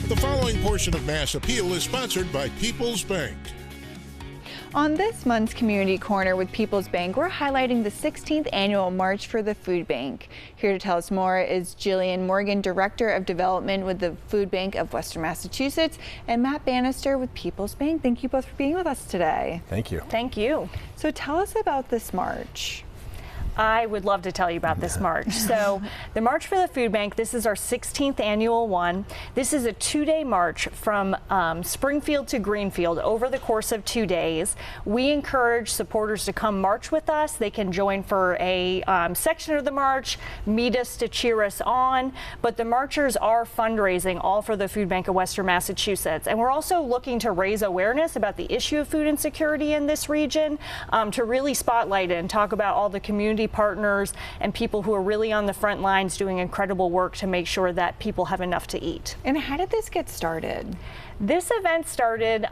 The following portion of Mass Appeal is sponsored by PeoplesBank. On this month's Community Corner with PeoplesBank, we're highlighting the 16th Annual March for the Food Bank. Here to tell us more is Jillian Morgan, Director of Development with the Food Bank of Western Massachusetts, and Matt Bannister with PeoplesBank. Thank you both for being with us today. Thank you. Thank you. So tell us about this march. I would love to tell you about this march. So the March for the Food Bank, this is our 16th annual one. This is a two-day march from Springfield to Greenfield over the course of 2 days. We encourage supporters to come march with us. They can join for a section of the march, meet us to cheer us on, but the marchers are fundraising all for the Food Bank of Western Massachusetts. And we're also looking to raise awareness about the issue of food insecurity in this region, to really spotlight it and talk about all the community partners and people who are really on the front lines doing incredible work to make sure that people have enough to eat. And how did this get started? This event started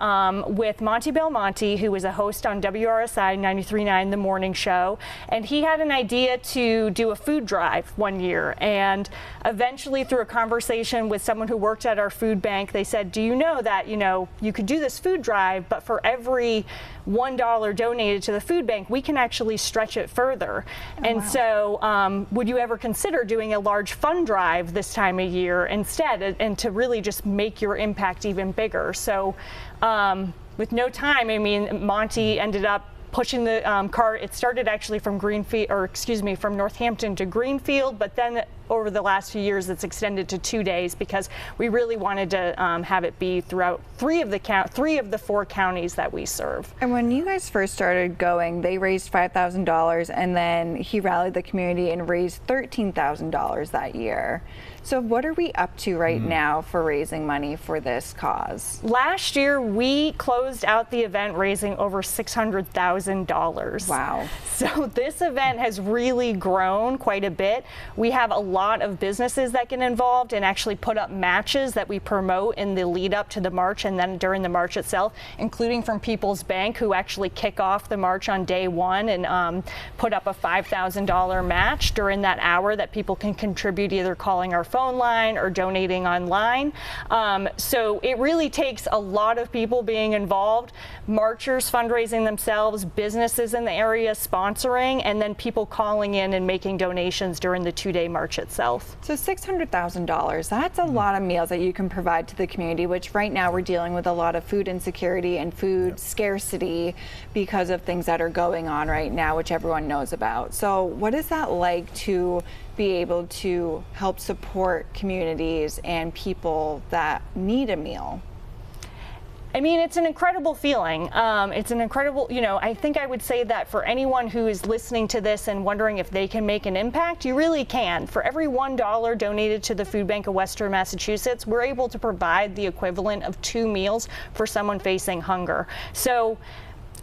with Monty Belmonte, who was a host on WRSI 93.9 The Morning Show, and he had an idea to do a food drive one year. And eventually, through a conversation with someone who worked at our food bank, they said, "Do you know that you could do this food drive, but for every $1 donated to the food bank, we can actually stretch it further." So would you ever consider doing a large fund drive this time of year instead, and to really just make your impact even bigger? So with no time, I mean, Monty ended up pushing the cart. It started actually from from Northampton to Greenfield, but then over the last few years it's extended to 2 days because we really wanted to have it be throughout three of the 4 counties that we serve. And when you guys first started going, they raised $5,000, and then he rallied the community and raised $13,000 that year. So what are we up to right now for raising money for this cause? Last year, we closed out the event raising over $600,000. Wow. So this event has really grown quite a bit. We have a lot of businesses that get involved and actually put up matches that we promote in the lead up to the march and then during the march itself, including from PeoplesBank, who actually kick off the march on day one and put up a $5,000 match during that hour that people can contribute, either calling our phone line or donating online. So it really takes a lot of people being involved, marchers fundraising themselves, businesses in the area sponsoring, and then people calling in and making donations during the 2-day march itself. So $600,000, that's a lot of meals that you can provide to the community, which right now we're dealing with a lot of food insecurity and food scarcity because of things that are going on right now, which everyone knows about. So what is that like to be able to help support communities and people that need a meal? I mean, it's an incredible feeling. It's an incredible, I think I would say that for anyone who is listening to this and wondering if they can make an impact, you really can. For every $1 donated to the Food Bank of Western Massachusetts, we're able to provide the equivalent of 2 meals for someone facing hunger. So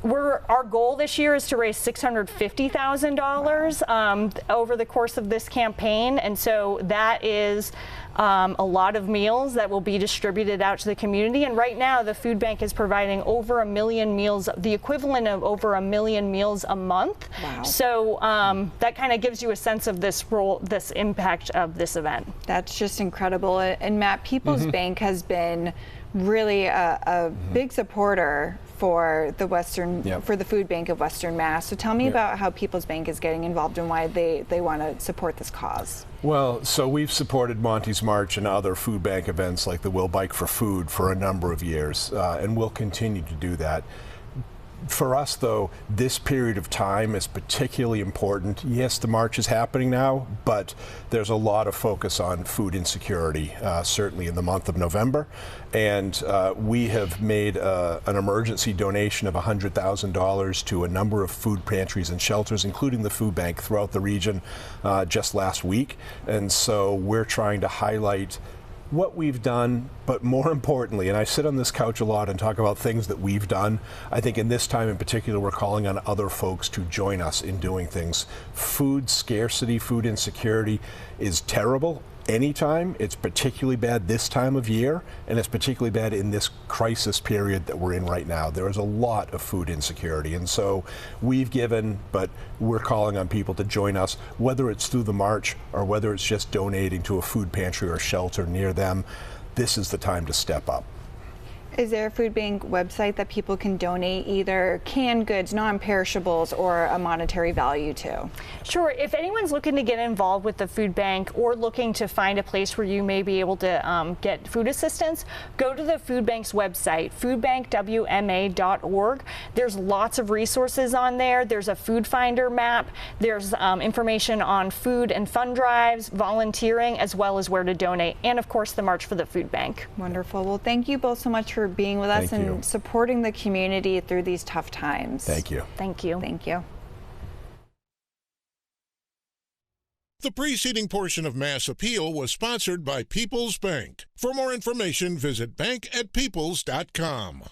our goal this year is to raise $650,000 over the course of this campaign, and so that is a lot of meals that will be distributed out to the community. And right now, the food bank is providing over 1 million meals, the equivalent of over 1 million meals a month. Wow. So that kind of gives you a sense of this impact of this event. That's just incredible. And Matt, PeoplesBank has been really a big supporter for the for the Food Bank of Western Mass. So tell me about how PeoplesBank is getting involved and why they want to support this cause. Well, so we've supported Monty's March and other food bank events like the Will Bike for Food for a number of years, and we'll continue to do that. For us, though, this period of time is particularly important. Yes, the march is happening now, but there's a lot of focus on food insecurity, certainly in the month of November. And we have made an emergency donation of $100,000 to a number of food pantries and shelters, including the food bank throughout the region just last week. And so we're trying to highlight what we've done, but more importantly, and I sit on this couch a lot and talk about things that we've done, I think in this time in particular, we're calling on other folks to join us in doing things. Food scarcity, food insecurity is terrible anytime. It's particularly bad this time of year, and it's particularly bad in this crisis period that we're in right now. There is a lot of food insecurity, and so we've given, but we're calling on people to join us, whether it's through the march or whether it's just donating to a food pantry or shelter near them. this is the time to step up. Is there a food bank website that people can donate either canned goods, non-perishables, or a monetary value to? Sure. If anyone's looking to get involved with the food bank or looking to find a place where you may be able to get food assistance, go to the food bank's website, foodbankwma.org. There's lots of resources on there. There's a food finder map. There's information on food and fund drives, volunteering, as well as where to donate, and of course the March for the Food Bank. Wonderful. Well, thank you both so much for being with us and supporting the community through these tough times. Thank you. Thank you. Thank you. The preceding portion of Mass Appeal was sponsored by PeoplesBank. For more information, visit bank@peoples.com.